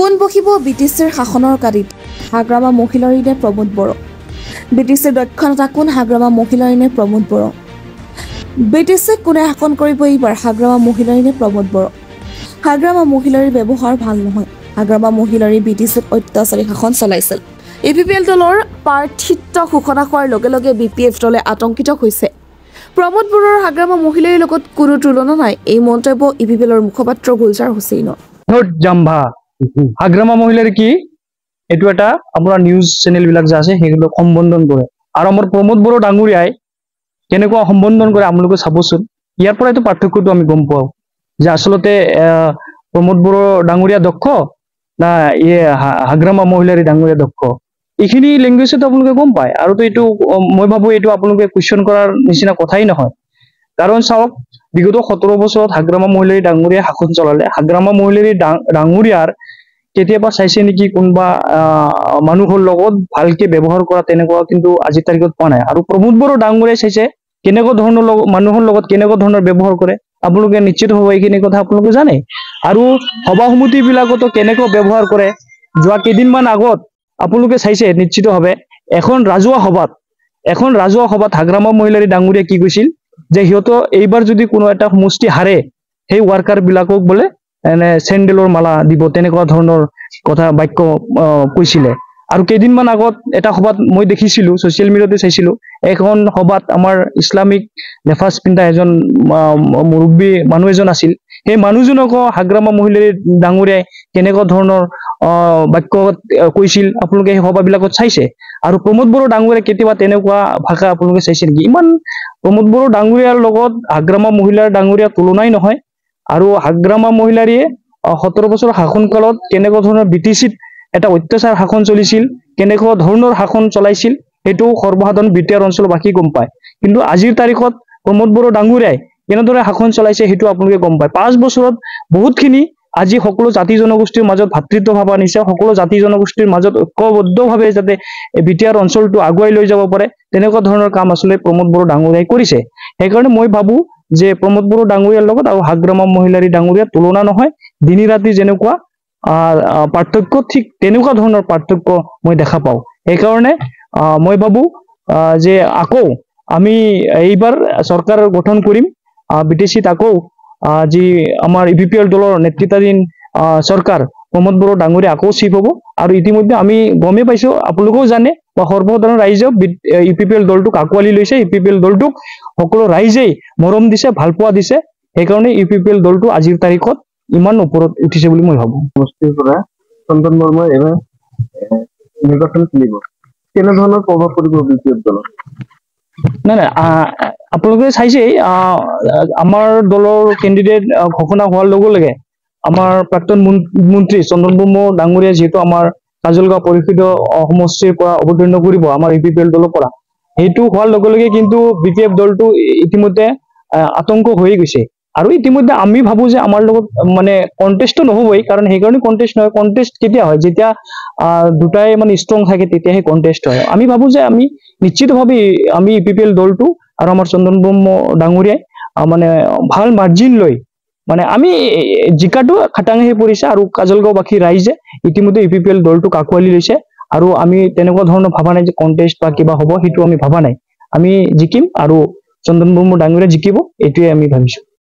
কোন বহিব বিটিচিৰ শাসনৰ কাৰিত হাগ্ৰামা মহিলাৰী নে প্ৰমোদ বড়ো বিটিচিৰ দক্ষতা কোন হাগ্ৰামা মহিলাৰী নে প্ৰমোদ বড়ো বিটিচিক কোনে শাসন কৰিব এইবাৰ হাগ্ৰামা মহিলাৰী নে প্ৰমোদ বড়ো হাগ্ৰামা মহিলাৰীৰ ব্যৱহাৰ ভাল নহয় হাগ্ৰামা মহিলাৰী বিটিচিক অত্যাচাৰী শাসন চলাইছিল ইপিপিএল দলৰ প্ৰাৰ্থিত্ব ঘোষণা কৰাৰ লগে লগে বিপিএফ দলে আতংকিত হৈছে প্ৰমোদ বড়োৰ হাগ্ৰামা মহিলাৰীৰ লগত কোনো তুলনা নাই এই মন্তব্য ইপিপিএলৰ মুখপাত্ৰ গুলজাৰ হুছেইনৰ জাম্ভা হাগ্ৰামা মহিলাৰ কি এটো এটা আপোনাৰ নিউজ চেনেল বিলাক যে আছে হেগুলো সম্বোধন কৰে আৰু আমাৰ প্ৰমোদ বড়ো ডাঙৰীয়াই কেনেকুৱা সম্বোধন কৰে আপোনালোকে চাবচোন ইয়াৰ পৰা এটো পাৰ্থক্যটো আমি গম পাওঁ যে আসলতে প্ৰমোদ বড়ো ডাঙৰীয়া দক্ষ না হাগ্ৰামা মহিলাৰী ডাঙৰীয়া দক্ষ এইখিনি ল্যাঙ্গুৱেজটো আপোনালোকে গম পায় আৰু তো এটো মই ভাবো এটো আপোনালোকে কোৱেশ্চন কৰাৰ নিচিনা কথাই নহয় কাৰণ চাওক বিগত 17 বছৰত হাগ্ৰামা মহিলাৰী ডাঙৰীয়া শাসন চলালে হাগ্ৰামা মহিলাৰী ডাঙৰীয়াৰ কেতিয়াবা চাইছে নেকি কোনবা মানুহৰ লগত ভালকে ব্যৱহাৰ কৰা তেনেকুৱা কিন্তু আজি তাৰিখত পোৱা নাই আৰু প্ৰমোদ বড়ো ডাঙৰীয়া চাইছে কেনেকুৱা ধৰণৰ মানুহৰ লগত কেনেকুৱা ধৰণৰ ব্যৱহাৰ কৰে আপোনালোকে নিশ্চিত হ'ব এইখিনি কথা আপোনালোকে জানে আৰু সভা সমিতি বিলাকতো কেনেকুৱা ব্যৱহাৰ কৰে যোৱা কেইদিনমান আগত আপোনালোকে চাইছে নিশ্চিত হবে এখন ৰাজহুৱা সভাত হাগ্ৰামা মহিলাৰী ডাঙৰীয়া কি কৈছিল যে হিয়তো এইবাৰ যদি কোনো এটা সমষ্টি হাৰে সেই ওয়াৰ্কাৰ বিলাকক বলে এনে চেন্ডেলৰ মালা দিব তেনেকুৱা ধৰণৰ কথা বাক্য কৈছিলে আৰু কেইদিনমান আগত এটা সভাত মই দেখিছিলো সোশ্যাল মিডিয়াতে চাইছিলো এখন সভাত আমাৰ ইসলামিক লেফাজ পিন্ধা এজন মুৰব্বী মানুহ এজন আছিল সেই মানুহজনক হাগ্ৰামা মহিলাৰী ডাঙৰীয়াই কেনেকুৱা ধৰণৰ বাক্য কৈছিল আপোনালোকে এই সভাবিলাকত চাইছে আৰু প্ৰমোদ বড়ো ডাঙৰীয়া কেতিয়াবা তেনেকুৱা ভাষা আপোনালোকে চাইছে নেকি ইমান প্ৰমোদ বড়ো ডাঙৰীয়াৰ লগত হাগ্ৰামা মহিলাৰ ডাঙৰীয়া তুলনাই নহয় আৰু হাগ্ৰামা মহিলাৰীয়ে 17 বছৰ শাসন কালত কেনেকুৱা ধৰণৰ বিটিচিত এটা অত্যাচাৰ শাসন চলিছিল কেনেকুৱা ধৰণৰ শাসন চলাইছিল এটো সৰ্বসাধাৰণ বিটিআৰ অঞ্চলবাসী গম পায় কিন্তু আজিৰ তাৰিখত প্ৰমোদ বড়ো ডাঙৰীয়াই কেনেদৰে শাসন চলাইছে হেতু আপোনালোকে গম পায় 5 বছৰত বহুতখিনি আজি সকলো জাতি জনগোষ্ঠীৰ মাজত ভাতৃত্ব ভাৱ আনিছে সকলো জাতি জনগোষ্ঠীৰ মাজত ঐক্যবদ্ধভাৱে যাতে বিটিআৰ অঞ্চলটো আগুৱাই লৈ যাব পাৰে তেনেকুৱা ধৰণৰ কাম আসলে প্ৰমোদ বড়ো ডাঙৰীয়াই কৰিছে সেইকাৰণে মই ভাবো যে প্ৰমোদ বড়ো ডাঙৰীয়াৰ লগত আৰু হাগ্ৰামা মহিলাৰী ডাঙৰীয়া তুলনা নহয় দিনি ৰাতি যেনেকুৱা পাৰ্থক্য ঠিক তেনেকুৱা ধৰণৰ পাৰ্থক্য মই দেখা পাওঁ সেইকাৰণে মই ভাবো যে আকৌ আমি এইবাৰ চৰকাৰ গঠন কৰিম বিটিচিত আকৌ যি আমাৰ ইপিপিএল দলৰ নেতৃত্বাধীন চৰকাৰ প্ৰমোদ বড়ো ডাঙৰীয়া আকৌ চিফ হ'ব আৰু ইতিমধ্যে আমি গমে পাইছো আপোনালোকেও জানে বা সৰ্বসাধাৰণ ৰাইজে ইপিপিএল দলটোক আকোৱালি লৈছে ইপিপিএল দলটোক সকলো ৰাইজেই মৰম দিছে ভালপোৱা দিছে সেইকাৰণে ইপিপিএল দলটো আজিৰ তাৰিখত ইমান ওপৰত উঠিছে বুলি মই ভাবো সমষ্টিৰ পৰা চন্দন বৰ্মাই এবাৰ নিৰ্বাচন খেলিব কেনে ধৰণৰ প্ৰভাৱ পৰিব বিপিএফ দলত নাই আপোনালোকে চাইছে আমাৰ দলৰ কেণ্ডিডেট ঘোষণা হোৱাৰ লগে লগে আমাৰ প্ৰাক্তন মন্ত্ৰী চন্দন বৰ্মা ডাঙৰীয়া যেহেতু আমাৰ কাজলগাঁও পৰিষদীয় সমষ্টিৰ পৰা অৱতীৰ্ণ কৰিব আমাৰ ইপিপিএল দলৰ পৰা হেতু হোৱাৰ লগে লগে কিন্তু বিপিএফ দলটো ইতিমধ্যে আতংক হৈ গৈছে আৰু ইতিমধ্যে আমি ভাবো যে আমাৰ লগত মানে কন্টেস্টটো নহবই কাৰণ সেইকাৰণে কন্টেস্ট নহয় কন্টেস্ট কেতিয়া হয় যেতিয়া দুটাই মানে ষ্ট্ৰং থাকে তেতিয়াহে কন্টেস্ট হয় আমি ভাবো যে আমি নিশ্চিতভাৱে আমি ইপিপিএল দলটো আৰু আমাৰ চন্দন বৰ্মা ডাঙৰীয়াই মানে ভাল মাৰ্জিন লৈ মানে আমি জিকাটো খাটাং হৈ পৰিছে আৰু কাজলগাঁওবাসী ৰাইজে ইতিমধ্যে ইপিপিএল দলটোক আকোৱালি লৈছে আৰু আমি তেনেকুৱা ধৰণৰ ভাবা নাই যে কন্টেস্ট বা কিবা হ'ব সেইটো আমি ভাবা নাই আমি জিকিম আৰু চন্দন বৰ্মা ডাঙৰীয়া জিকিব এইটোৱে আমি ভাবিছো